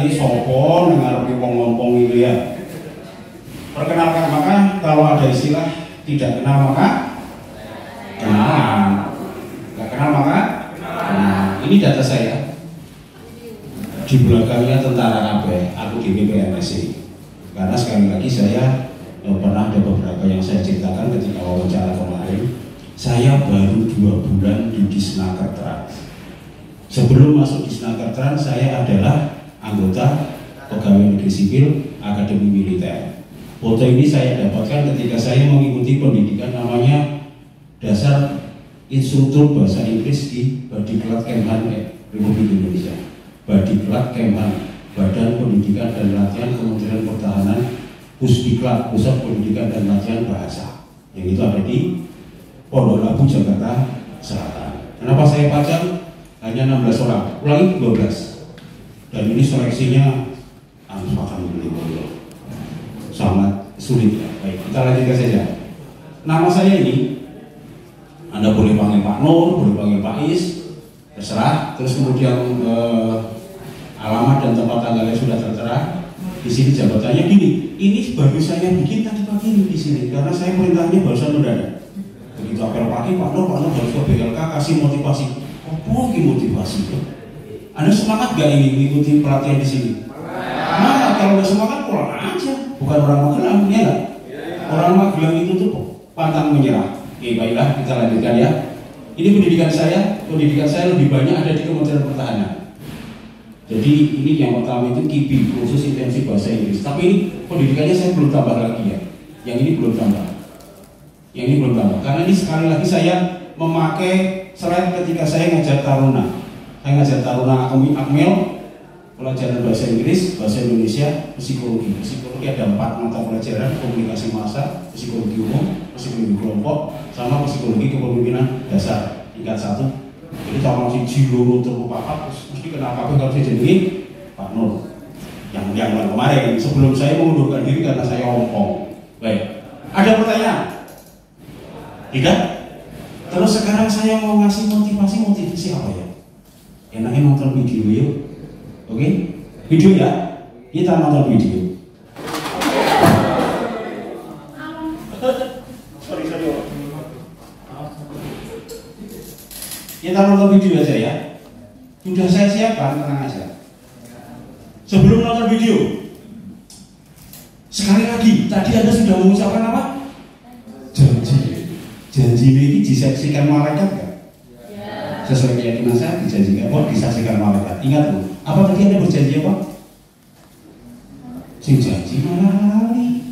ini sopo dengar ngomong ini ya. Perkenalkan, maka kalau ada istilah tidak kenal maka kenalan, nggak kenal maka nah, ini data saya di belakangnya tentara KB, aku di PNSI. Karena sekali lagi saya pernah ada beberapa yang saya ceritakan ketika wawancara kemarin. Saya baru 2 bulan di Disnaker Trans. Sebelum masuk Disnaker Trans, saya adalah anggota pegawai negeri sipil Akademi Militer. Foto ini saya dapatkan ketika saya mengikuti pendidikan namanya dasar instruktur bahasa Inggris di Badiklat Kemhan Republik Indonesia. Badiklat Kemhan, Badan Pendidikan dan Latihan Kementerian Pertahanan, Pusdiklat, Pusat Pendidikan dan Latihan Bahasa, yang itu ada di Pondok Labu, Jakarta Selatan. Kenapa saya pajang hanya 16 orang, ulangi 12, dan ini seleksinya sangat sulit ya. Baik, kita lanjutkan saja. Nama saya ini Anda boleh panggil Pak Nur, boleh panggil Pak Is, terserah. Terus kemudian alamat dan tempat tanggalnya sudah tertera. Di sini jabatannya gini. Ini baru saya bikin tadi pagi ini di sini karena saya perintahnya barusan mendadak. Begitu apel pagi Pak Nur harus ke BLK kasih motivasi. Apa motivasi? Anda semangat gak ini mengikuti pelatihan di sini? Nah, kalau nggak semangat pulang aja. Bukan orang Magelang, ya nggak? Orang Magelang itu tuh pantang menyerah. Oke, baiklah kita lanjutkan ya. Ini pendidikan saya lebih banyak ada di Kementerian Pertahanan. Jadi ini yang pertama itu KIBI, khusus intensif bahasa Inggris. Tapi ini pendidikannya saya belum tambah lagi ya. Yang ini belum tambah. Yang ini belum tambah. Karena ini sekali lagi saya memakai slide ketika saya ngajar taruna. Saya ngajar taruna Akmil. Pelajaran bahasa Inggris, bahasa Indonesia, psikologi. Psikologi ada 4 mata pelajaran: komunikasi massa, psikologi umum, psikologi kelompok, sama psikologi kepemimpinan dasar tingkat 1. Jadi kalau masih jiluru terlupa mesti kenapa kalau saya jadi Pak Nur yang kemarin sebelum saya mengundurkan diri karena saya ompong. Baik, ada pertanyaan? Tidak? Terus sekarang saya mau ngasih motivasi apa ya? Enaknya nonton video yuk. Oke, video ya, kita nonton video. Sorry. Kita nonton video aja ya. Sudah saya siapkan, tenang aja. Sebelum nonton video, sekali lagi, tadi Anda sudah mengucapkan apa? Janji ini disaksikan malaikat nggak? Sesuai keyakinan saya dijanjikan, disaksikan malaikat. Ingat loh. Apa tadi Anda berjanji apa? Sing janji malah lali.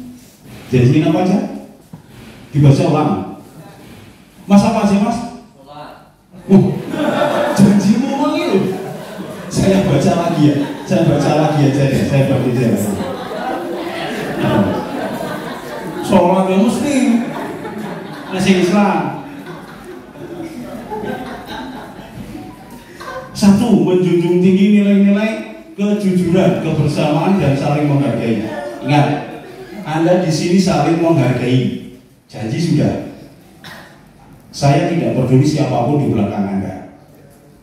Janjiin apa aja? Dibaca ulang. Mas apa aja mas? Janjimu ulang itu. Saya baca lagi ya. Saya baca lagi aja ya. Saya baca aja. Sholat ya muslim. Masih Islam. 1. Menjunjung tinggi nilai-nilai kejujuran, kebersamaan, dan saling menghargai. Ingat, Anda di sini saling menghargai. Janji sudah. Saya tidak peduli siapapun di belakang Anda.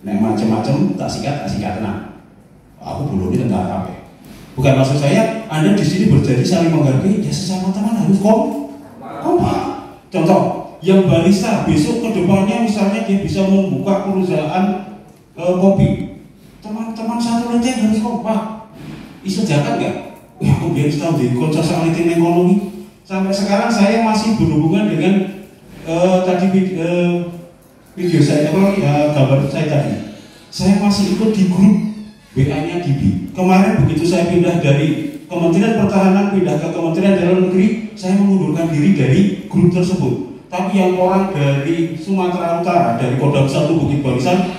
Nah, macam-macam tak sikat tenang. Aku belum di tentara apa? Bukan maksud saya Anda di sini berjanji saling menghargai. Ya sesama teman harus kompak. Contoh, yang barista besok ke depannya misalnya dia bisa membuka perusahaan kopi, teman-teman satu aja harus kompak. Iso jakat nggak? Aku biar tahu di konsep analitik ekonomi. Sampai sekarang saya masih berhubungan dengan tadi video saya, gambar saya tadi. Saya masih ikut di grup BA-nya DB. Kemarin begitu saya pindah dari Kementerian Pertahanan pindah ke Kementerian Dalam Negeri, saya mengundurkan diri dari grup tersebut. Tapi yang orang dari Sumatera Utara, dari Kodam 1 Bukit Barisan,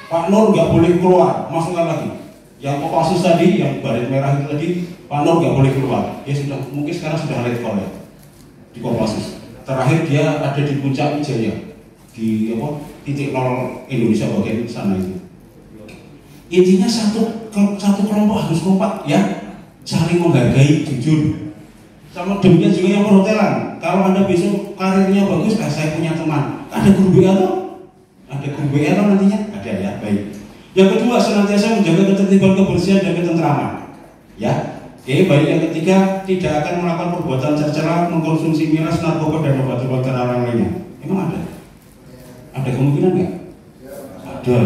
Pak Nur nggak boleh keluar, masukkan lagi. Yang Kopassus tadi, yang baret merah itu tadi, Pak Nur nggak boleh keluar. Dia sudah, mungkin sekarang sudah red call ya di Kopassus. Terakhir dia ada di Puncak Wijaya, di titik 0 Indonesia bagian sana itu. Intinya satu kelompok harus kompak ya, saling menghargai, jujur. Sama demikian juga yang perhotelan. Kalau Anda besok karirnya bagus, saya punya teman. Ada guru BA atau? Ada guru BA atau nantinya? Ada ya, baik. Yang kedua, senantiasa menjaga ketertiban, kebersihan, dan ketentraman. Ya, oke, baik. Yang ketiga, tidak akan melakukan perbuatan tercela, mengkonsumsi miras, narkoba, dan obat-obat terlarang lainnya. Emang ada? Ada kemungkinan nggak? Ada,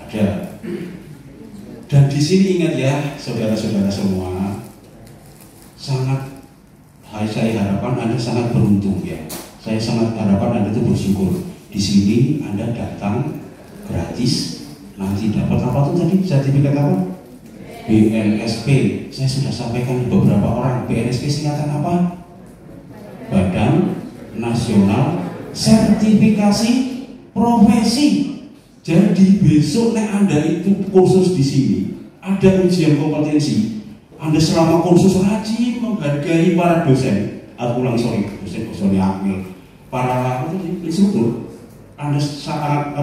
ada. Dan di sini ingat ya, saudara-saudara semua, saya harapkan Anda sangat beruntung ya. Saya sangat harapkan Anda itu bersyukur. Di sini Anda datang gratis, nanti dapat apa tuh tadi? Sertifikat apa? BNSP. Saya sudah sampaikan beberapa orang. BNSP singkatan apa? Badan Nasional Sertifikasi Profesi. Jadi besok Anda itu kursus di sini, ada ujian kompetensi. Anda selama kursus rajin menghargai para dosen, dosen amil, para instruktur. Anda sangat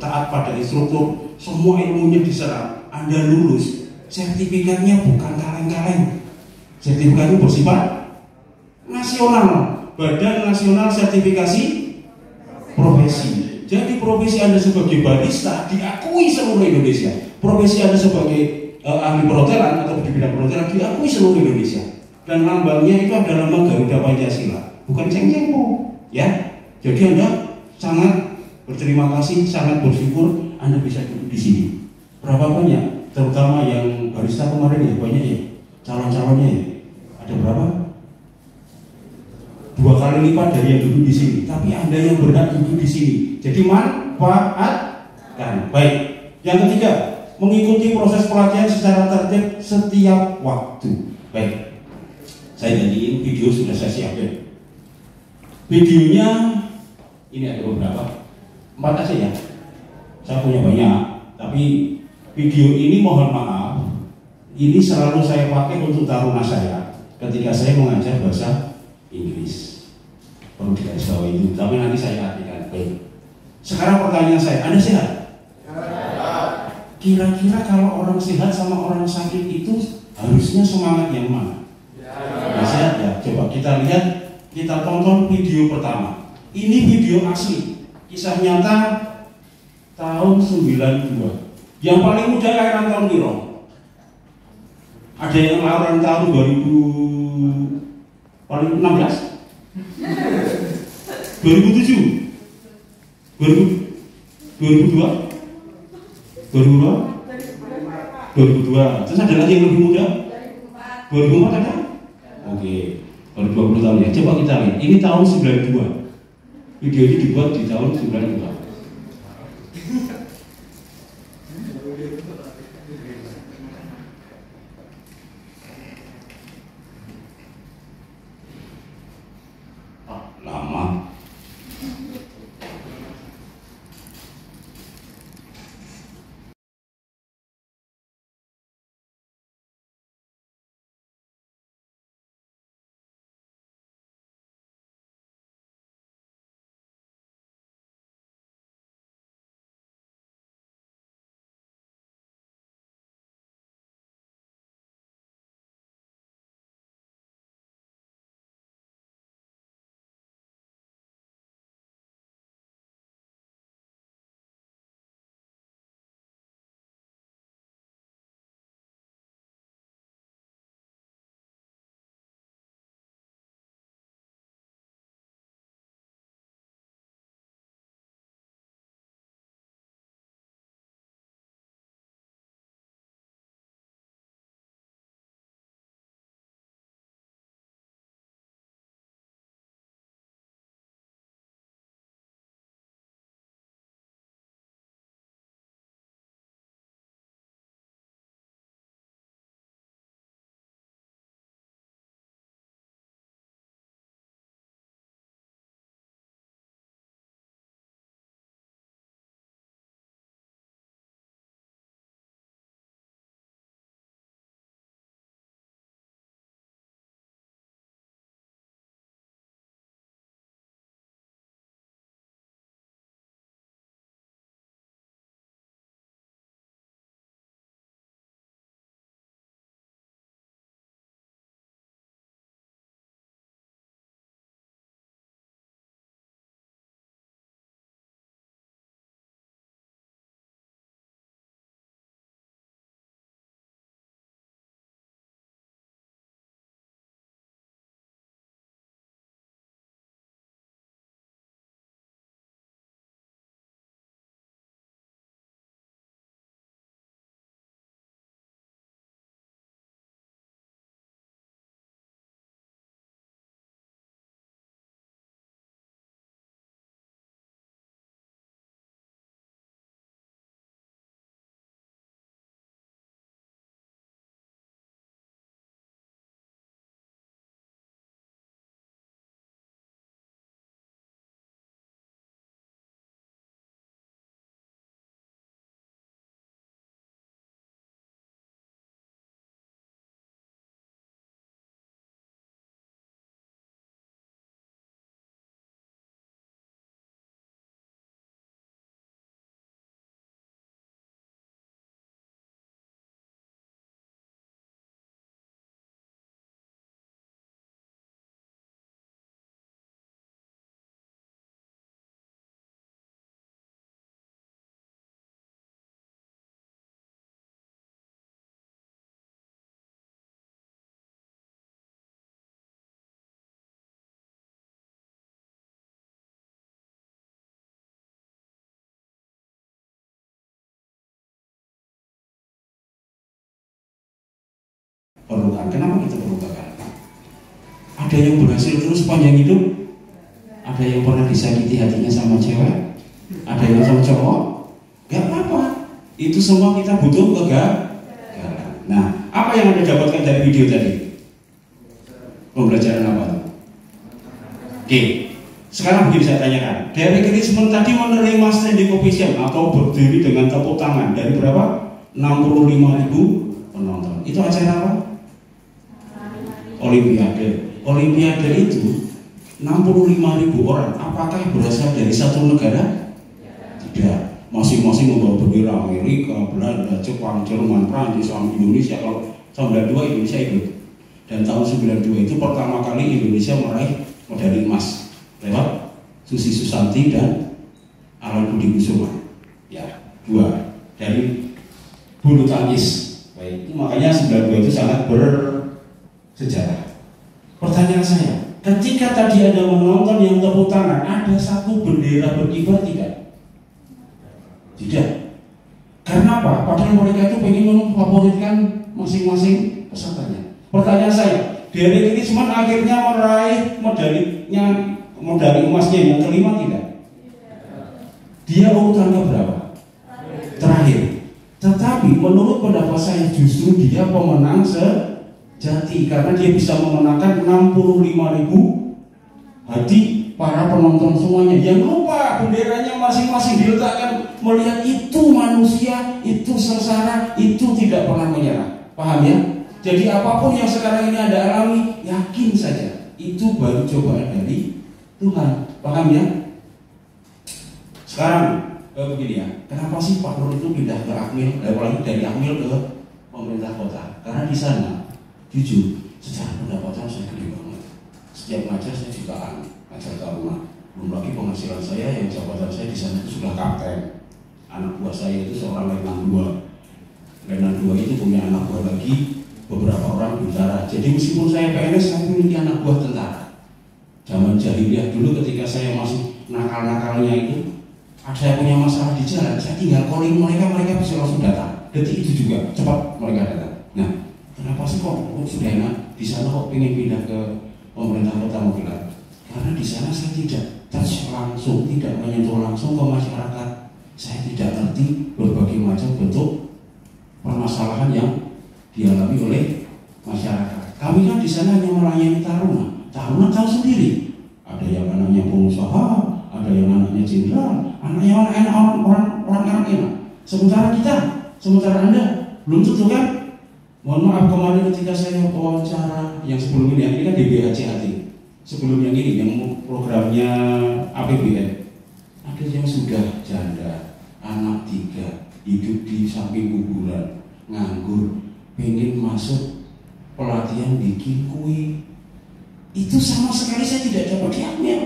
taat pada instruktur, semua ilmunya diserap. Anda lulus, sertifikatnya bukan kaleng-kaleng. Sertifikatnya bersifat nasional, Badan Nasional Sertifikasi Profesi. Jadi profesi Anda sebagai barista diakui seluruh Indonesia. Profesi Anda sebagai ahli perhotelan atau di bidang perhotelan diakui seluruh Indonesia. Dan lambangnya itu adalah lambang Garuda Pancasila, bukan ceng-cengpo, ya. Jadi Anda sangat berterima kasih, sangat bersyukur Anda bisa duduk di sini. Berapa banyak? Terutama yang barista kemarin ya, banyak ya. Calon-calonnya ya. Ada berapa? 2 kali lipat dari yang duduk di sini. Tapi Anda yang berhak duduk di sini. Jadi manfaatkan. Baik. Yang ketiga, mengikuti proses pelatihan secara tertib setiap waktu. Baik. Saya janjiin video sudah saya siapin. Videonya ini ada beberapa. 4 aja ya. Saya punya banyak. Tapi video ini mohon maaf, ini selalu saya pakai untuk taruna saya ketika saya mengajar bahasa Inggris. Perlu dikasih tahu itu, tapi nanti saya artikan. Baik. Sekarang pertanyaan saya, Anda sehat? Kira-kira kalau orang sehat sama orang sakit itu harusnya semangat yang mana? Ya, sehat ya. Coba kita lihat, kita tonton video pertama. Ini video asli, kisah nyata tahun 92. Yang paling muda lahiran tahun piro? Ada yang lahiran tahun 2016? 2007? 2002? 2002? Terus ada lagi yang lebih muda? 2004 ada? Oke, baru 20 tahun ya. Coba kita lihat, ini tahun 92. Video ini dibuat di tahun 92. perlukan. Kenapa kita perlukan? Ada yang berhasil terus sepanjang hidup, ada yang pernah disakiti hatinya sama cewek, ada yang sama cowok, gak apa-apa. Itu semua kita butuh kegagalan. Nah, apa yang Anda dapatkan dari video tadi? Pembelajaran apa? Oke, sekarang begini saya tanyakan. Derek Richmond tadi menerima standing ovation atau berdiri dengan tepuk tangan dari berapa? 65.000 penonton. Itu acara apa? Olimpiade. Olimpiade itu 65.000 orang. Apakah berasal dari satu negara? Tidak. Masing-masing membawa bendera Amerika, Belanda, Jepang, Jerman, Prancis, Indonesia. Kalau tahun 92 Indonesia ikut. Dan tahun 92 itu pertama kali Indonesia meraih medali emas lewat Susi Susanti dan Alan Budi Kusuma. Ya, 2 dari bulu tangkis. Baik, itu makanya 92 itu sangat bersejarah. Pertanyaan saya, ketika tadi ada menonton yang tepuk tangan, ada satu bendera berkibar tidak? Tidak. Karena apa? Padahal mereka itu pengen memfavoritkan masing-masing pesertanya. Pertanyaan saya, Derek Richmond akhirnya meraih medali emasnya yang kelima tidak? Dia urutan berapa? Terakhir. Tetapi menurut pendapat saya justru dia pemenang sejati karena dia bisa memenangkan 65.000 hati para penonton semuanya. Yang lupa benderanya masing-masing diletakkan, melihat itu manusia, itu sengsara, itu tidak pernah menyerah. Paham ya? Jadi apapun yang sekarang ini Anda alami, yakin saja itu baru cobaan dari Tuhan. Paham ya? Sekarang begini ya, kenapa sih Pak Nur itu pindah ke Akmil, apalagi dari Akmil ke pemerintah kota? Karena di sana, jujur, secara pendapatan saya gede banget. Setiap ngajar saya jutaan, ngajar taruna. Belum lagi penghasilan saya yang jabatan saya di sana itu sudah kapten. Anak buah saya itu seorang letnan 2. Letnan 2 itu punya anak buah lagi, beberapa orang tentara. Jadi meskipun saya PNS, saya memiliki anak buah tentara. Zaman jahiliyah dulu ketika saya masih nakal-nakalnya itu, saya punya masalah di jalan, saya tinggal calling mereka bisa langsung datang. Detik itu juga cepat mereka datang. Nah, kenapa sih kok sudah enak di sana kok pengen pindah ke pemerintah kota Magelang? Karena di sana saya tidak touch langsung, tidak menyentuh langsung ke masyarakat. Saya tidak ngerti berbagai macam bentuk permasalahan yang dialami oleh masyarakat. Kami kan di sana hanya melayani taruna. Taruna tahu sendiri. Ada yang anaknya pengusaha, ada yang anaknya jenderal, anaknya orang enak. Sementara Anda belum tentu kan? Mohon maaf kemarin ketika saya wawancara yang sebelum ini kan DBHCHT. Sebelum yang ini yang programnya APBN. Ada yang sudah janda, anak 3, hidup di samping kuburan, nganggur, pengen masuk pelatihan bikin kue. Itu sama sekali saya tidak dapat diambil.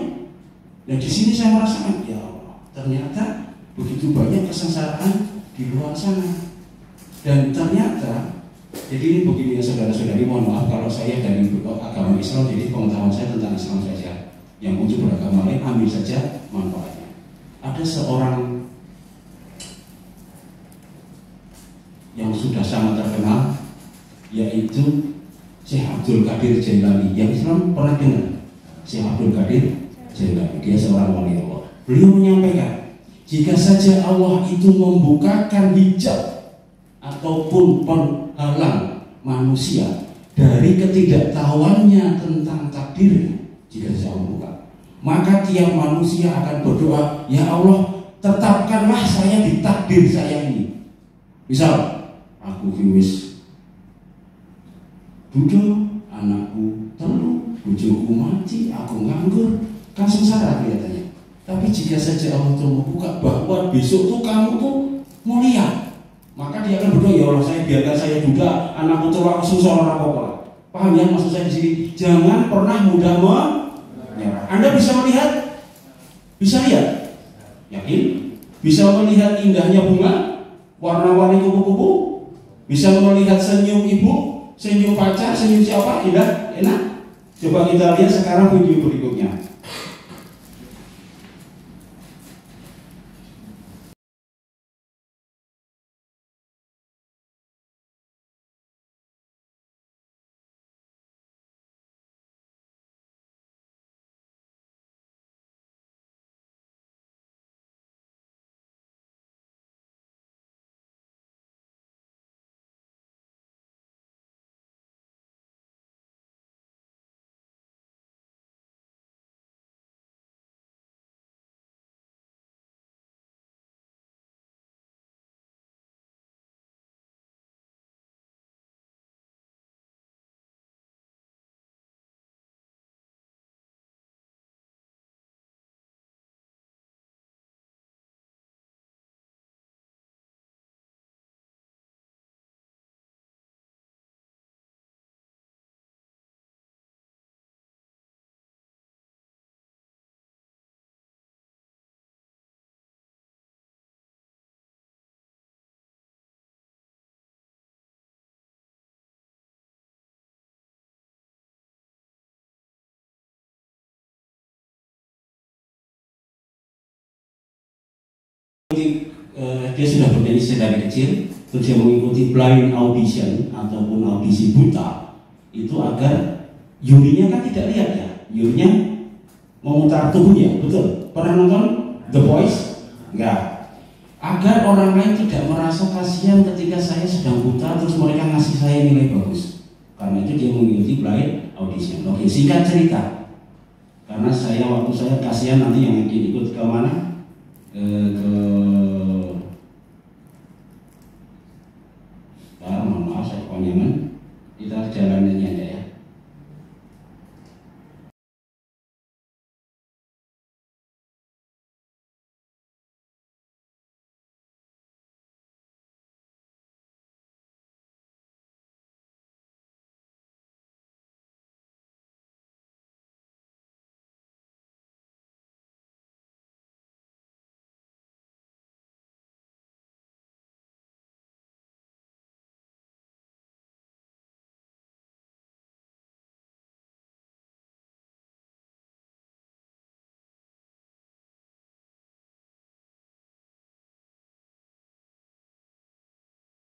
Dan di sini saya merasakan, ya Allah, ternyata begitu banyak kesengsaraan di luar sana. Dan ternyata, jadi ini begini ya saudara-saudari, mohon maaf kalau saya dari agama Islam, jadi pengetahuan saya tentang Islam saja. Yang untuk beragama lain ambil saja manfaatnya. Ada seorang yang sudah sangat terkenal, yaitu Syekh Abdul Qadir Jailani. Yang Islam pernah dengar Syekh Abdul Qadir Jailani, dia seorang wali Allah. Beliau menyampaikan, jika saja Allah itu membukakan hijab ataupun penghalang manusia dari ketidaktahuannya tentang takdirnya, jika saja Allah membuka, maka tiap manusia akan berdoa, ya Allah, tetapkanlah saya di takdir saya ini. Misal, aku wis duduk, anakku telu, bojoku mati, aku nganggur, kan sengsara kelihatannya. Tapi jika saja Allah itu membuka bahwa besok tuh kamu tuh mulia, maka dia akan berdoa, ya Allah, saya biarkan saya duda, anakku tuh langsung seorang apa-apa. Paham ya maksud saya di sini? Jangan pernah mudah menyerah. Anda bisa melihat, bisa lihat, yakin? Bisa melihat indahnya bunga, warna-warni kupu-kupu, bisa melihat senyum ibu, senyum pacar, senyum siapa, indah, enak. Coba kita lihat sekarang video berikutnya. Dia sudah bernyanyi dari kecil, terus dia mengikuti blind audition ataupun audisi buta itu agar jurinya kan tidak lihat ya, jurinya memutar tubuhnya, betul? Pernah nonton The Voice? Enggak. Agar orang lain tidak merasa kasihan ketika saya sedang buta terus mereka ngasih saya nilai bagus. Karena itu dia mengikuti blind audition. Oke, singkat cerita. Karena saya waktu saya kasihan nanti yang ikut ke mana? Mohon maaf saya kepanjangan. Kita jalannya aja ya.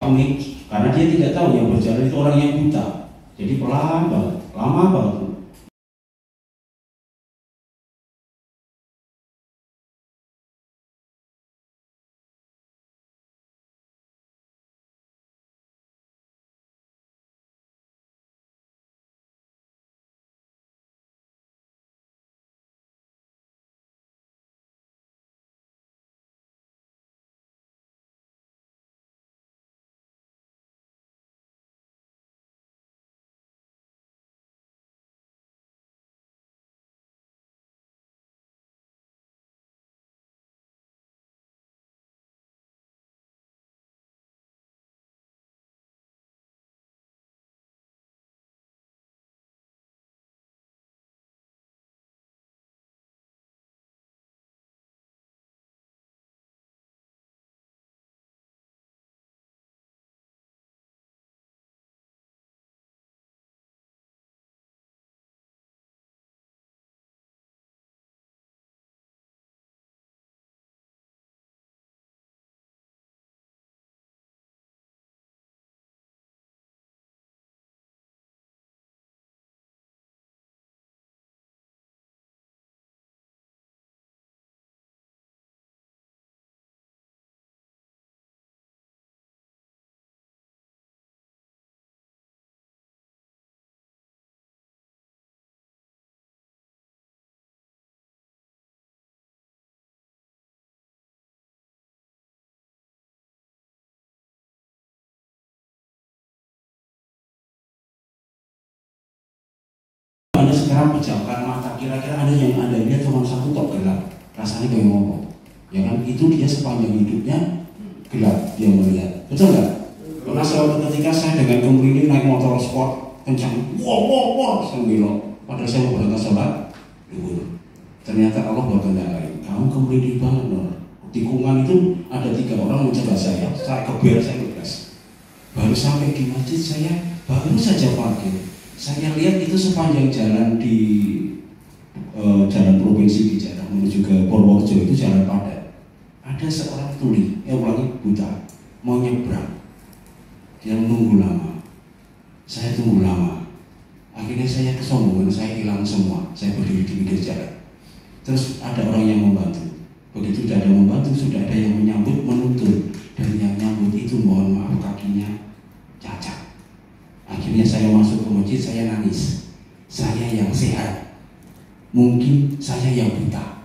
Unik, karena dia tidak tahu yang berjalan itu orang yang buta, jadi pelan banget, lama banget. Anda sekarang pejamkan mata, kira-kira ada yang Anda lihat cuma satu tok gelap, rasanya kayak ngomong, ya kan? Itu dia sepanjang hidupnya gelap, dia melihat, betul nggak? Karena suatu ketika saya dengan kemudi naik motor sport kencang, wow, saya belok, padahal saya mau berangkat sholat, ternyata Allah berkehendak lain. Kamu kemudi banget loh. Tikungan itu ada 3 orang mencoba saya keber, saya ngegas. Baru sampai di masjid saya baru saja parkir. Saya lihat itu sepanjang jalan di jalan provinsi di Jakarta menuju ke Purworejo itu jalan padat. Ada seorang tuli, buta, mau nyebrang. Dia menunggu lama. Saya tunggu lama. Akhirnya saya kesombongan, saya hilang semua. Saya berdiri di pinggir jalan. Terus ada orang yang membantu. Begitu sudah ada membantu, sudah ada yang menyambut, menuntun. Dan yang nyambut itu mohon maaf kakinya cacat. Akhirnya saya masuk ke masjid, saya nangis. Saya yang sehat, mungkin saya yang buta,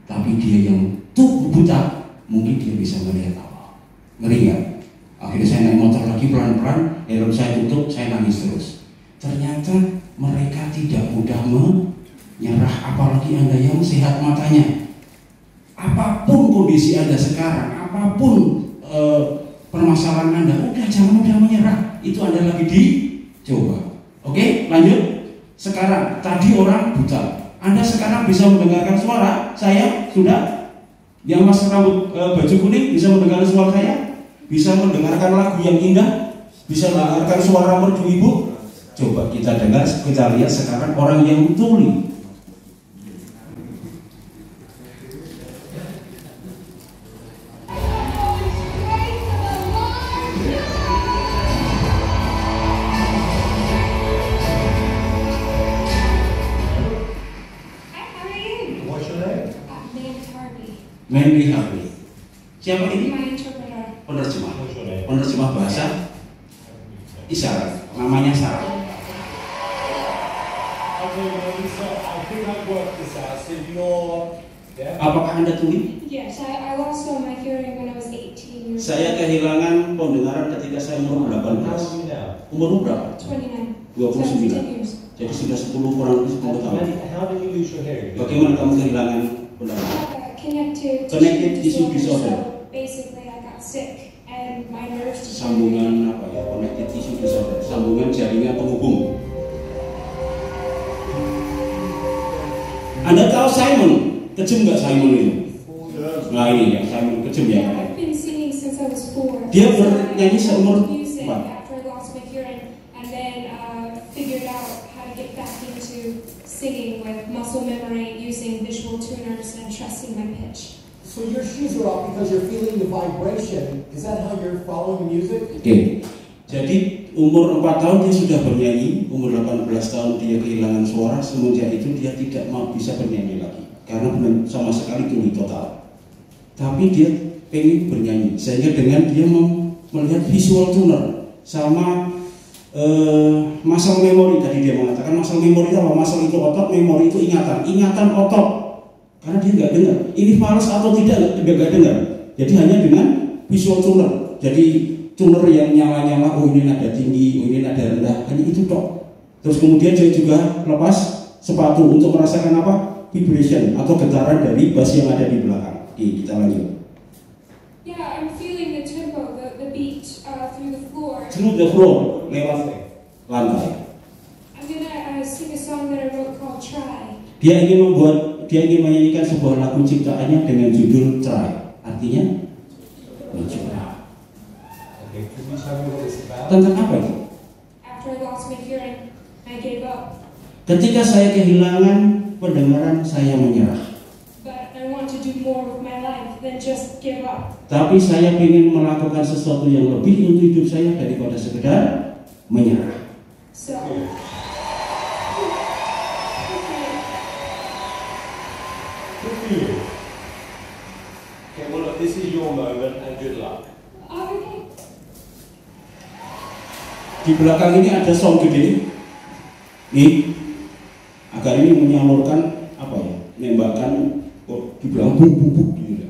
tapi dia yang buta, mungkin dia bisa melihat Allah. Ngeri nggak? Akhirnya saya naik motor lagi pelan-pelan, helm saya tutup, saya nangis terus. Ternyata mereka tidak mudah menyerah, apalagi Anda yang sehat matanya. Apapun kondisi Anda sekarang, apapun permasalahan Anda, udah jangan mudah menyerah. Itu Anda lagi dicoba. Oke, lanjut. Sekarang, tadi orang buta, Anda sekarang bisa mendengarkan suara saya, sudah? Yang mas rambut baju kuning bisa mendengar suara saya? Bisa mendengarkan lagu yang indah? Bisa mendengarkan suara merdu ibu? Coba kita dengar, kita lihat sekarang orang yang tuli. main di HP. Siapa ini? My interpreter. Penerjemah. Penerjemah bahasa isyarat. Namanya Sarah. Apakah Anda tuli? Yes, I lost all my hearing when I was 18 years Saya old. kehilangan pendengaran ketika saya umur 18. Umur berapa? 29. 29. 10 years. Jadi sudah 10 kurang lebih 10 tahun. How did you lose your hearing? Bagaimana kamu kehilangan pendengaran? Connective tissue tissue disorder. So basically, I got sick and my nerves. Sambungan apa ya? Connective tissue disorder. Sambungan jaringan penghubung. Anda tahu Simon? Kejam nggak Simon itu? Nah ini ya, Simon kejam ya. Yeah, I've been singing since I was 4. Dia bernyanyi seumur music 4. after I lost my hearing, and then figured out how to get back into singing with muscle memory, using visual tuners, and trusting my pitch. So your shoes are off because you're feeling the vibration. Is that how you're following the music? Oke. Jadi umur 4 tahun dia sudah bernyanyi, umur 18 tahun dia kehilangan suara, semenjak itu dia tidak mau bisa bernyanyi lagi karena sama sekali tuli total. Tapi dia pengen bernyanyi, sehingga dengan dia melihat visual tuner sama muscle memory. Tadi dia mengatakan muscle memory itu apa? Muscle itu otot, memory itu ingatan otot. Karena dia nggak dengar, ini fals atau tidak nggak dengar. Jadi hanya dengan visual tuner. Jadi tuner yang nyala-nyala, oh ini nada tinggi, oh ini nada rendah, hanya itu tok. Terus kemudian dia juga lepas sepatu untuk merasakan apa? Vibration atau getaran dari bass yang ada di belakang. Oke, kita lanjut. Yeah, I'm feeling the tempo, the beat through the floor. Through the floor, lewat lantai. I'm gonna sing a song that I wrote called Try. Dia ingin menyanyikan sebuah lagu ciptaannya dengan judul Try. Artinya mencoba. Okay, can you tell me what it's about? Tentang apa itu? After I lost my hearing, I gave up. Ketika saya kehilangan pendengaran, saya menyerah. But I want to do more with my life than just give up. Tapi saya ingin melakukan sesuatu yang lebih untuk hidup saya daripada sekedar menyerah. So. Good for you. Okay, well look, this is your moment and good luck. Okay. Di belakang ini ada sound gede. Nih, agar ini menyalurkan apa ya? Menembakkan di belakang bum bum bum gitu.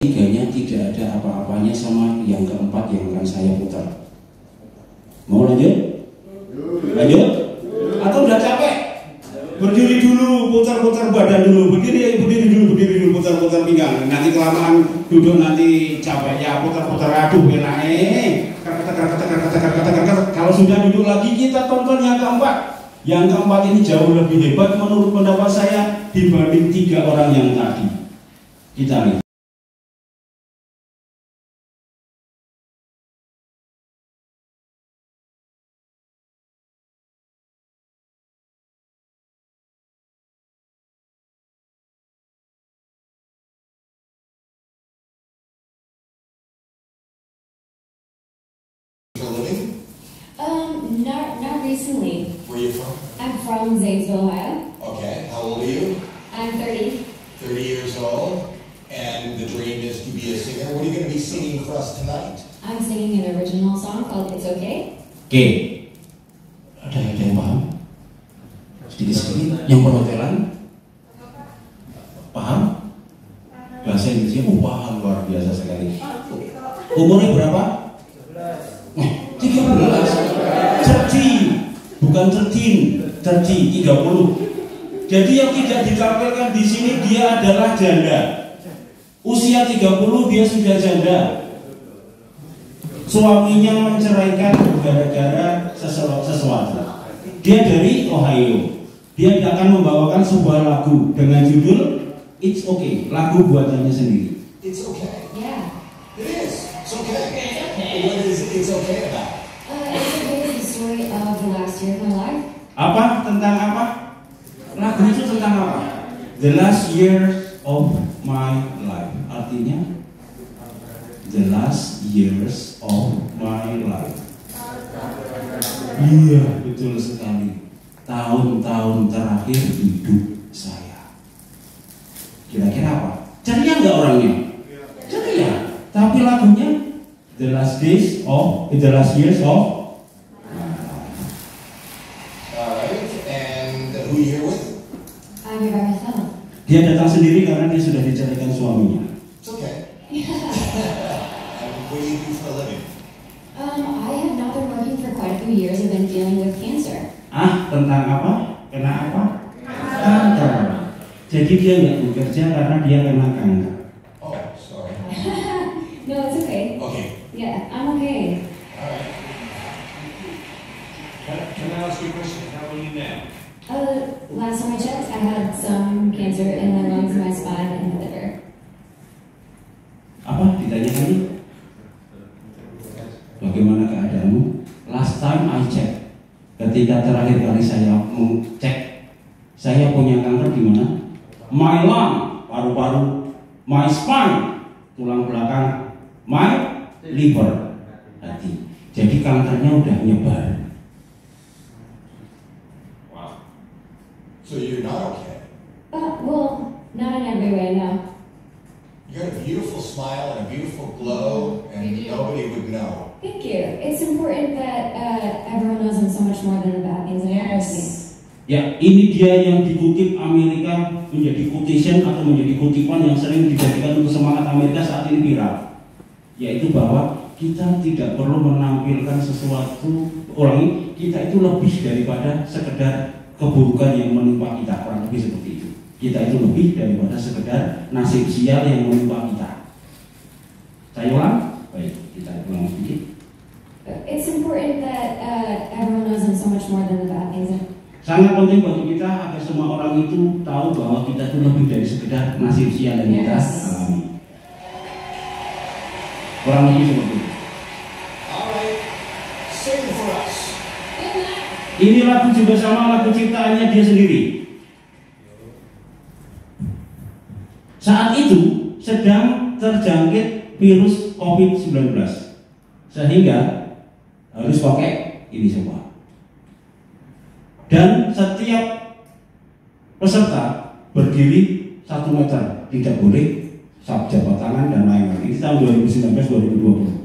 Tiganya tidak ada apa-apanya sama yang keempat yang akan saya putar. Mau lanjut? Lanjut? Atau udah capek? Berdiri dulu, putar-putar badan dulu. Berdiri dulu, putar-putar pinggang. Nanti kelamaan duduk nanti capek ya, putar-putar, aduh enak. Kalau sudah duduk lagi kita tonton yang keempat. Yang keempat ini jauh lebih hebat menurut pendapat saya dibanding 3 orang yang tadi. Kita lihat. For a living? Not recently. Where are you from? I'm from Zanesville, Ohio. Okay. How old are you? I'm 30. 30 years old. And the dream is to be a singer. What are you going to be singing for us tonight? I'm singing an original song called It's Okay. Oke. Ada yang paham? Sedikit-sedikit. Yang perhotelan? Paham? Bahasa Inggrisnya wah luar biasa sekali. Umurnya berapa? 13. 30. Bukan 13, 30. Jadi yang tidak ditampilkan di sini dia adalah janda. Usia 30 dia sudah janda. Suaminya menceraikan gara-gara sesuatu. Dia dari Ohio. Dia akan membawakan sebuah lagu dengan judul It's Okay, lagu buatannya sendiri. It's okay. Yeah. It is. It's okay. What is It's Okay about? It's Okay is the story of the last year of my life. Apa? Tentang apa? Lagu itu tentang apa? The last years of my life. Artinya the last years of my life. Iya, betul sekali. Tahun-tahun terakhir hidup saya. Kira-kira apa? Ceria nggak orangnya? Ceria. Tapi lagunya the last years of Alright. And who are you here with? I'm here by myself. Dia datang sendiri karena dia sudah diceraikan suaminya. It's okay. And what do you do for a living? I have not been working for quite a few years. I've been dealing with cancer. Tentang apa? Kena apa? Kanker. Jadi dia nggak bekerja karena dia kena kanker. Oh, sorry. No, it's okay. Okay. Yeah, I'm okay. Alright. Can I ask you a question? How are you now? Last time I checked, I had some cancer in my lungs, my spine, and the liver. Apa? Ditanya lagi? Bagaimana keadaanmu? Last time I check. Ketika terakhir kali saya mengcek, saya punya kanker di mana? My lung, paru-paru. My spine, tulang belakang. My liver, hati. Jadi kankernya udah nyebar. Wow. So you're not okay. Well, not in every way, no. You got a beautiful smile and a beautiful glow, and nobody would know. Thank you. It's important that everyone knows I'm so much more than the bad things that happen to me. Ya, ini dia yang dikutip Amerika menjadi quotation atau menjadi kutipan yang sering dijadikan untuk semangat Amerika saat ini viral. Yaitu bahwa kita tidak perlu menampilkan sesuatu orang, kita itu lebih daripada sekedar keburukan yang menimpa kita, kurang lebih seperti itu. Kita itu lebih daripada sekedar nasib sial yang menimpa kita. Saya ulang, baik, kita ulang sedikit. It's important that everyone knows I'm so much more than the bad things. Sangat penting bagi kita agar semua orang itu tahu bahwa kita itu lebih dari sekedar nasib sial yang kita alami. Kurang lebih seperti itu. Alright. Sing for us. Ini lagu juga sama lagu ciptaannya dia sendiri. Saat itu sedang terjangkit virus COVID-19, sehingga harus pakai ini semua. Dan setiap peserta berdiri 1 meter, tidak boleh jabat tangan dan lain-lain. Ini tahun 2019-2020.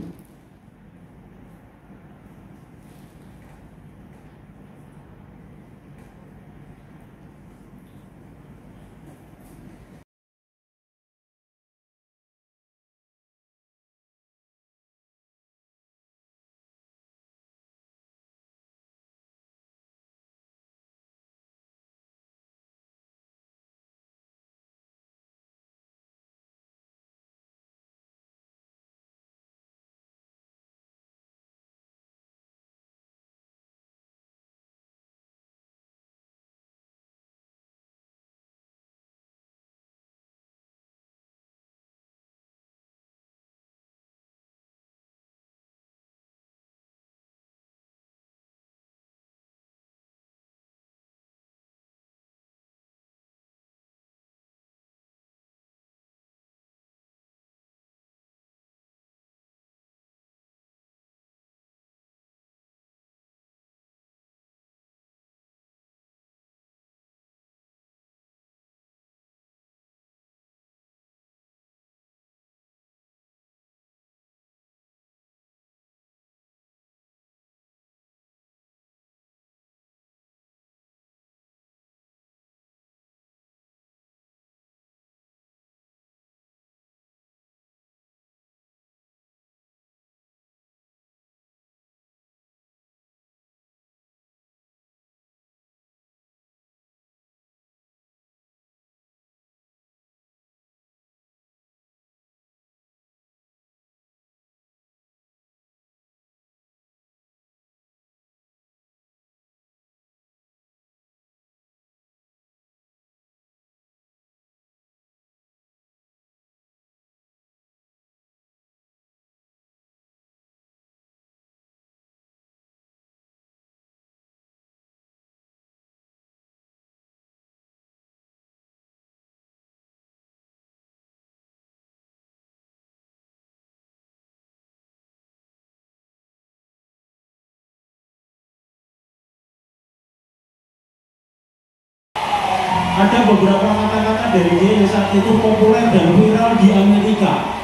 Ada beberapa kata-kata dari dia yang saat itu populer dan viral di Amerika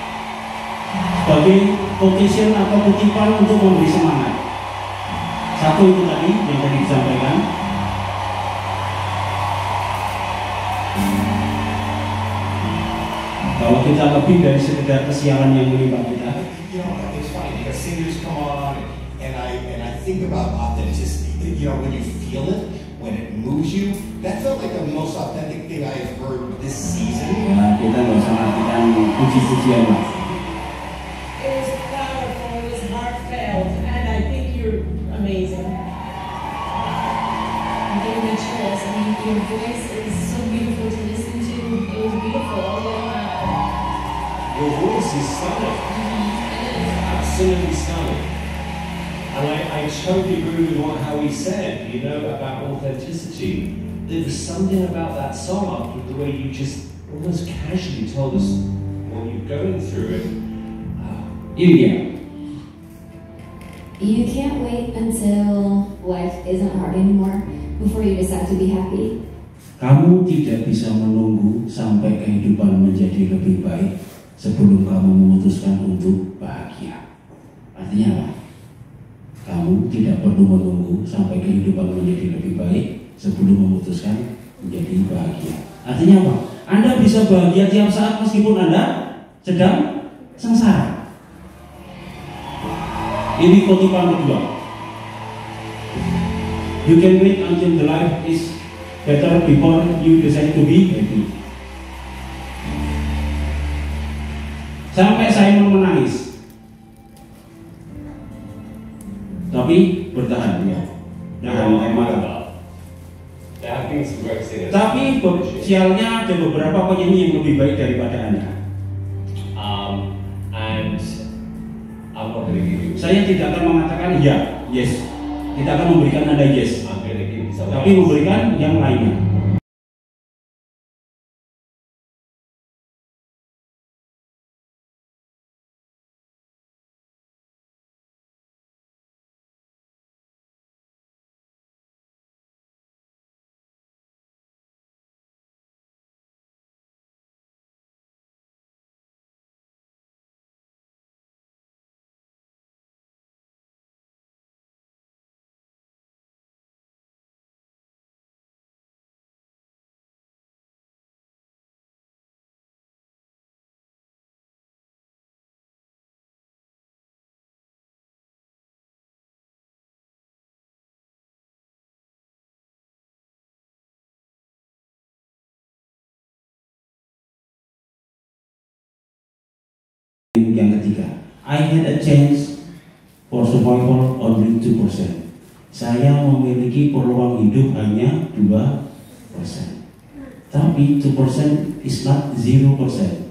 sebagai quotation atau kutipan untuk memberi semangat. Satu itu tadi yang tadi disampaikan. Kalau kita lebih dari sekedar kesialan yang menimpa kita. You know, it's funny because singers come on and I think about authenticity. You know, when you feel it, when it moves you, that felt like the most authentic thing I have heard this season. Nah, kita nggak usah artikan puji-pujian lah. It was powerful, it was heartfelt, and I think you're amazing. I'm getting the chills. I mean, your voice is so beautiful to listen to. It was beautiful all the way around. Your voice is stunning. Absolutely stunning. And I totally agree with how he said, you know, about authenticity. There was something about that song after the way you just almost casually told us what you're going through. Ini dia. You can't wait until life isn't hard anymore before you decide to be happy. Kamu tidak bisa menunggu sampai kehidupan menjadi lebih baik sebelum kamu memutuskan untuk bahagia. Artinya apa? Kamu tidak perlu menunggu sampai kehidupan menjadi lebih baik sebelum memutuskan menjadi bahagia. Artinya apa? Anda bisa bahagia tiap saat meskipun Anda sedang sengsara. Ini kutipan kedua. You can wait until the life is better before you decide to be happy. Sampai Simon menangis, tapi bertahan ya. Nahan air mata. There have been some great singers. Tapi sialnya ada beberapa penyanyi yang lebih baik daripada Anda. And I'm not going to give you. Saya tidak akan mengatakan ya, yes. Tidak akan memberikan Anda yes, I'm going to give you something. tapi memberikan yang lainnya. Yang ketiga, I had a chance for survival only 2%. Saya memiliki peluang hidup hanya 2%. Tapi 2% is not 0%.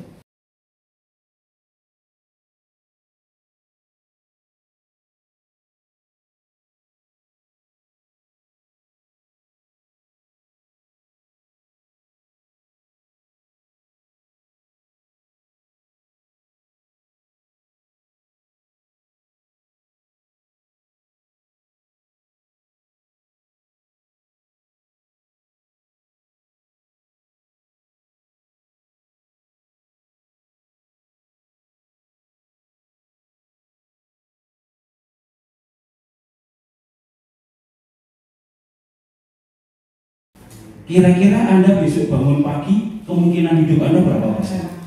Kira-kira Anda besok bangun pagi, kemungkinan hidup Anda berapa persen?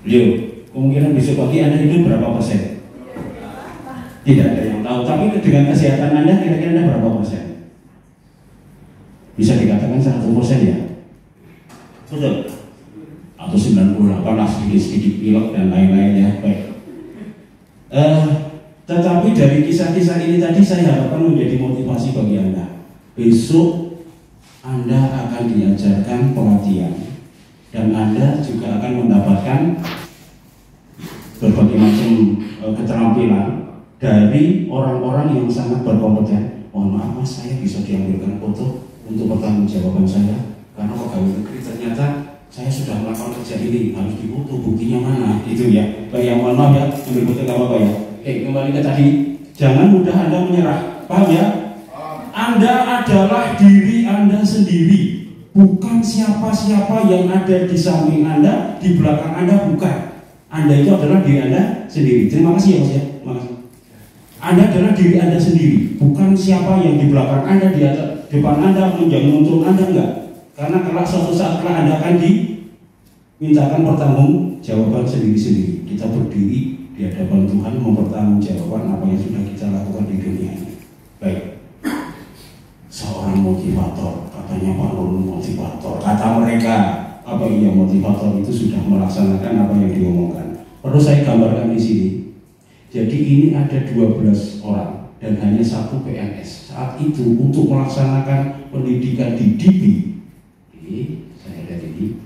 Leo, kemungkinan besok pagi Anda hidup berapa persen? Tidak ada yang tahu, tapi dengan kesehatan Anda kira-kira Anda berapa persen? Bisa dikatakan 100% ya? Betul? Atau 98 lah, sedikit-sedikit pilek dan lain-lainnya. Baik. Tetapi dari kisah-kisah ini tadi saya harapkan menjadi motivasi bagi Anda. Besok Anda akan diajarkan pelatihan dan Anda juga akan mendapatkan berbagai macam keterampilan dari orang-orang yang sangat berkompeten. Mohon maaf Mas, saya bisa diambilkan foto untuk pertanggungjawaban saya karena pegawai negeri ternyata saya sudah melakukan kerja ini, harus difoto, buktinya mana, gitu ya. Baik, mohon maaf ya, ambil foto apa ya. Oke, kembali ke tadi, jangan mudah Anda menyerah, paham ya? Anda adalah diri Anda sendiri. Bukan siapa-siapa yang ada di samping Anda, di belakang Anda, bukan. Anda itu adalah diri Anda sendiri. Terima kasih ya Mas ya. Terima kasih. Anda adalah diri Anda sendiri, bukan siapa yang di belakang Anda, di atas, depan Anda, menjadi untuk Anda, enggak. Karena kelak suatu saat Anda akan dimintakan pertanggungjawaban sendiri-sendiri. Kita berdiri di hadapan Tuhan mempertanggungjawabkan apa yang sudah kita lakukan di dunia ini. Baik. Seorang motivator, katanya Pak Nur motivator. Kata mereka, apa iya motivator itu sudah melaksanakan apa yang diomongkan. Perlu saya gambarkan di sini. Jadi ini ada 12 orang dan hanya 1 PNS. Saat itu untuk melaksanakan pendidikan di DIB, saya lihat ini,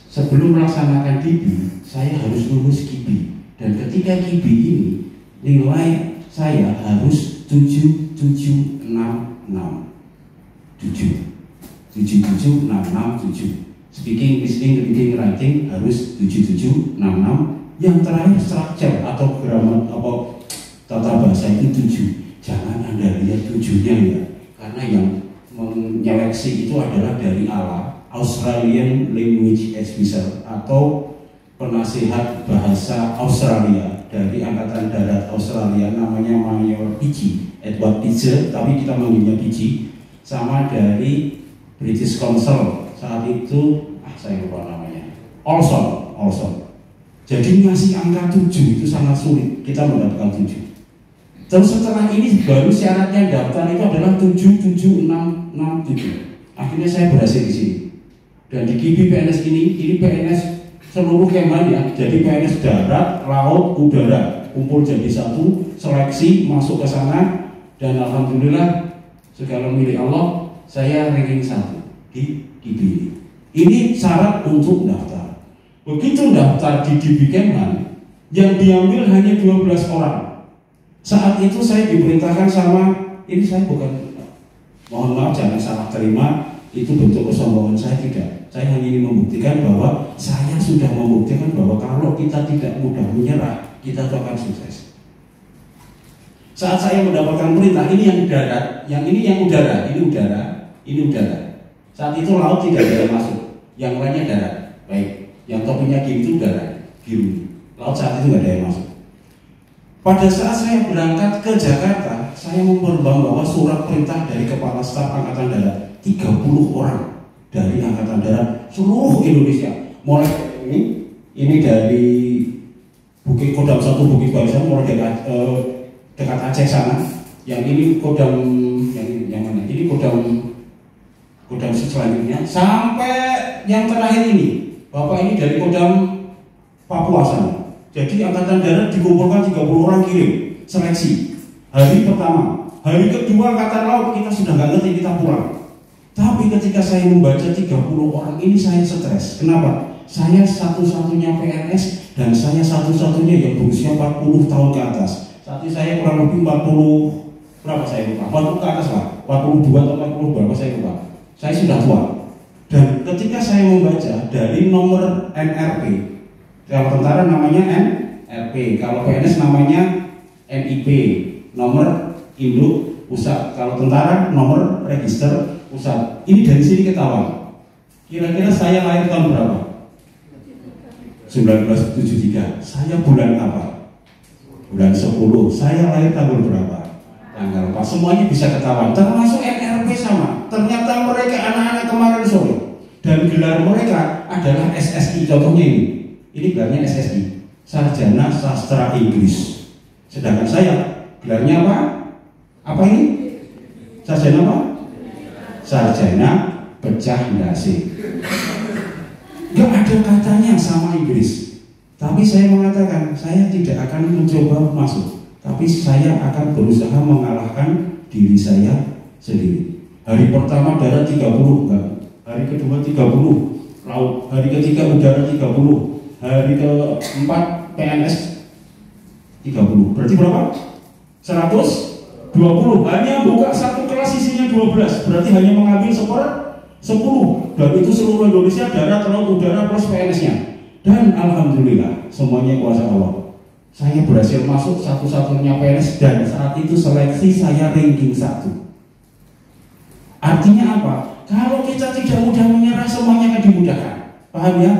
sebelum melaksanakan DIB, saya harus lulus KIBI. Dan ketika KIBI ini, nilai saya harus 7766. 77667. Speaking, listening, reading, writing harus 7766. Yang terakhir structure atau grammar atau tata bahasa itu 7. Jangan Anda lihat 7-nya ya, karena yang menyeleksi itu adalah dari ALA, Australian Language Advisor, atau penasihat bahasa Australia dari Angkatan Darat Australia, namanya Mayor PG Edward Pitzer, tapi kita manggilnya PG. Sama dari British Council saat itu, saya lupa namanya, Olson. Jadi ngasih angka 7 itu sangat sulit, kita mendapatkan 7. Terus setelah ini baru syaratnya daftar itu adalah 77667. Akhirnya saya berhasil di sini. Dan di KIBI PNS ini PNS seluruh Kemhan ya, jadi PNS darat, laut, udara, kumpul jadi satu, seleksi masuk ke sana, dan alhamdulillah segala milik Allah, saya ranking 1 di KIBI ini. Ini syarat untuk daftar. Begitu daftar di DIB Kemhan, yang diambil hanya 12 orang. Saat itu saya diperintahkan sama, ini saya bukan, mohon maaf jangan salah terima, itu bentuk kesombongan saya, tidak. Saya hanya ingin membuktikan bahwa saya sudah membuktikan bahwa kalau kita tidak mudah menyerah, kita akan sukses. Saat saya mendapatkan perintah, ini yang darat, yang ini yang udara, ini udara. Saat itu laut tidak ada yang masuk, yang lainnya darat. Baik, yang topinya gini itu udara, biru. Laut saat itu tidak ada yang masuk. Pada saat saya berangkat ke Jakarta, saya membawa surat perintah dari Kepala Staf Angkatan Darat, 30 orang dari Angkatan Darat seluruh Indonesia. Mulai ini dari Bukit Kodam 1 Bukit Barisan, mulai dekat Aceh sana. Yang ini Kodam yang mana? Ini Kodam selanjutnya sampai yang terakhir ini. Bapak ini dari Kodam Papua sana. Jadi Angkatan Darat dikumpulkan 30 orang kirim seleksi. Hari pertama, hari kedua Angkatan Laut kita sudah nggak ngerti, kita pulang. Tapi ketika saya membaca 30 orang ini saya stres. Kenapa? Saya satu-satunya PNS dan saya satu-satunya yang berusia 40 tahun ke atas. Saat ini saya kurang lebih 40 berapa saya lupa. 40 ke atas lah. 42 atau 40 berapa saya lupa. Saya sudah tua. Dan ketika saya membaca dari nomor NRP, kalau tentara namanya NRP, kalau PNS namanya NIP, nomor induk pusat. Kalau tentara nomor register pusat. Ini dari sini ketahuan. Kira-kira saya lahir tahun berapa? 1973. Saya bulan apa? Bulan 10. Saya lahir tahun berapa? Tanggal 4. Semuanya bisa ketahuan. Termasuk NRP sama. Ternyata mereka anak-anak kemarin sore. Dan gelar mereka adalah SSI. Contohnya ini. Ini gelarnya SSI, Sarjana Sastra Inggris. Sedangkan saya gelarnya apa? Apa ini? Sarjana apa? Sarjana Pecah Ndase. Gak ada katanya sama Inggris. Tapi saya mengatakan saya tidak akan mencoba masuk, tapi saya akan berusaha mengalahkan diri saya sendiri. Hari pertama darat 30, enggak. Hari kedua 30, laut. Hari ketiga udara 30. Hari keempat PNS 30. Berarti berapa? 120. Hanya buka satu kelas isinya 12. Berarti hanya mengambil 10. Dan itu seluruh Indonesia, darat, laut, udara plus PNS-nya. Dan alhamdulillah semuanya kuasa Allah. Saya berhasil masuk satu-satunya PNS dan saat itu seleksi saya ranking 1. Artinya apa? Kalau kita tidak mudah menyerah, semuanya akan dimudahkan. Paham ya?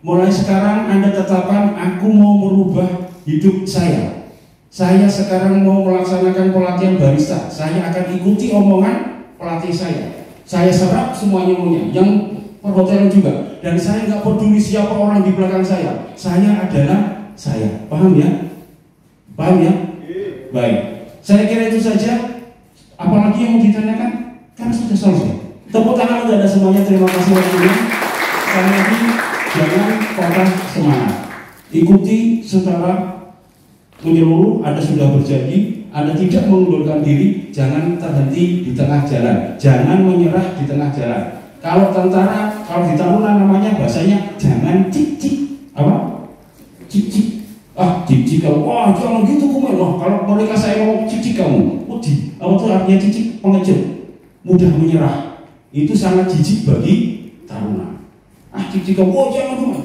Mulai sekarang Anda tetapkan, aku mau merubah hidup saya. Saya sekarang mau melaksanakan pelatihan barista. Saya akan ikuti omongan pelatih saya. Saya serap semuanya maunya. Yang perhotelan juga. Dan saya nggak peduli siapa orang di belakang saya. Saya adalah saya. Paham ya? Paham ya? Baik. Saya kira itu saja. Apalagi yang mau ditanyakan? Karena sudah selesai. Tepuk tangan untuk Anda semuanya. Terima kasih waktunya. Sekali lagi, jangan patah semangat. Ikuti secara menyeluruh. Anda sudah berjanji, Anda tidak mengundurkan diri. Jangan terhenti di tengah jalan. Jangan menyerah di tengah jalan. Kalau tentara, kalau di Taruna namanya bahasanya jangan cik-cik. Apa? Cik-cik. Ah, cik-cik kamu. Wah, jangan gitu komen. Wah, kalau mereka saya mau cik-cik kamu. Apa tuh artinya cik-cik? Pengecut. Mudah menyerah. Itu sangat jijik bagi Taruna. Ah, cik-cik kamu. Oh, jangan komen.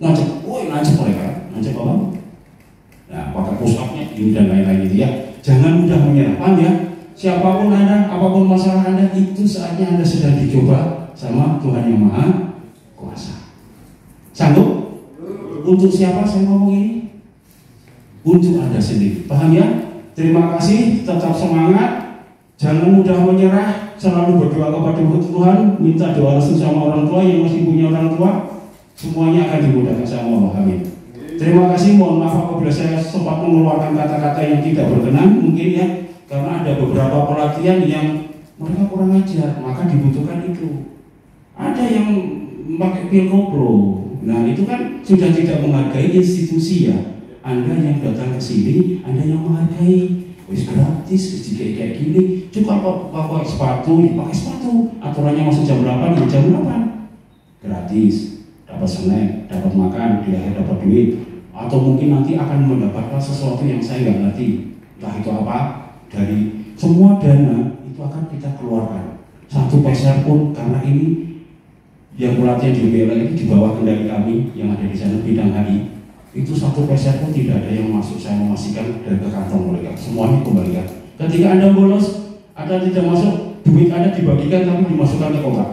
Ngajak. Oh, ngajak mereka. Ngajak apa? Nah, pakai push-up-nya ini dan lain-lain itu ya. Jangan mudah menyerah. Paham ya? Siapapun Anda, apapun masalah Anda, itu saatnya Anda sedang dicoba sama Tuhan Yang Maha Kuasa. Sanggup? Untuk siapa saya ngomong ini? Untuk Anda sendiri. Paham ya? Terima kasih, tetap semangat. Jangan mudah menyerah. Selalu berdoa kepada Tuhan. Minta doa restu sama orang tua yang masih punya orang tua. Semuanya akan dimudahkan sama Allah. Amin. Terima kasih. Mohon maaf apabila saya sempat mengeluarkan kata-kata yang tidak berkenan. Mungkin ya. Karena ada beberapa pelatihan yang mereka kurang ajar, maka dibutuhkan itu. Ada yang pakai pil koplo. Nah, itu kan sudah tidak menghargai institusi ya. Anda yang datang ke sini, Anda yang menghargai. Wis gratis, wis kayak gini. Cukup pakai sepatu, pakai sepatu. Aturannya masuk jam 8, ya jam 8. Gratis, dapat snack, dapat makan, di akhir dapat duit. Atau mungkin nanti akan mendapatkan sesuatu yang saya nggak ngerti. Entah itu apa. Dari semua dana itu akan kita keluarkan. 1 peser pun, karena ini yang pelatihan di UBL itu di bawah kendali kami yang ada di sana bidang HI. Itu 1 peser pun tidak ada yang masuk. Saya memastikan dari ke kantong mereka. Semuanya kembalikan. Ketika Anda bolos, Anda tidak masuk, duit Anda dibagikan tapi dimasukkan ke kotak.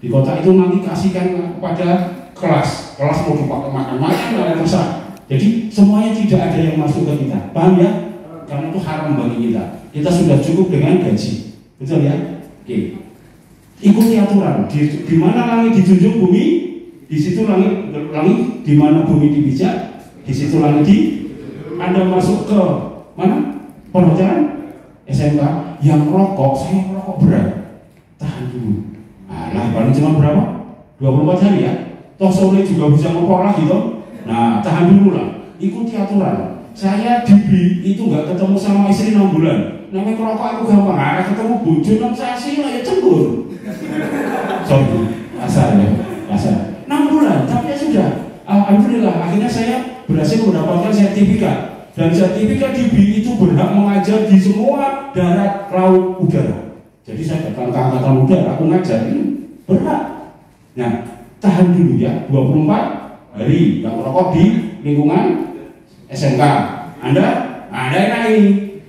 Di kotak itu nanti kasihkan kepada kelas. Kelas mau dipakai makan-makan dan besar. Jadi semuanya tidak ada yang masuk ke kita. Paham ya? Karena itu haram bagi kita. Kita sudah cukup dengan gaji. Betul ya? Oke. Ikuti aturan. Di mana langit dijunjung bumi, di situ langit di mana bumi dipijak, di situ langit Anda masuk ke mana? Perhotelan SMK yang rokok, saya rokok berat. Tahan dulu. Nah, paling cuma berapa? 24 hari ya. Toh sore juga bisa ngopor lagi toh. Nah, tahan dulu lah. Ikuti aturan. Saya di itu nggak ketemu sama istri 6 bulan. Namanya kerokok aku gampang, ada ketemu bojo 6 sasi lah ya cembur. Sorry, kasar ya, kasar. 6 bulan, tapi ya sudah. Alhamdulillah, akhirnya saya berhasil mendapatkan sertifikat. Dan sertifikat di BI itu berhak mengajar di semua darat, laut, udara. Jadi saya datang ke angkatan udara, aku ngajar ini berhak. Nah, tahan dulu ya, 24 hari nggak merokok di lingkungan SMK. Anda enak ini,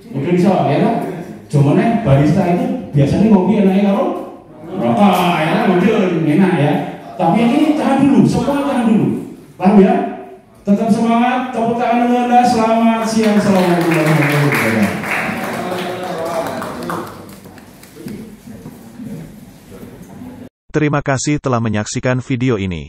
mungkin bisa ya kan? Cuman barista itu biasanya ngopi enaknya kalau rokok, ya mungkin enak ya. Tapi yang ini tahan dulu, semua tahan dulu. Paham ya? Tetap semangat, tepuk tangan untuk Anda. Selamat siang, assalamualaikum warahmatullahi wabarakatuh. Terima kasih telah menyaksikan video ini.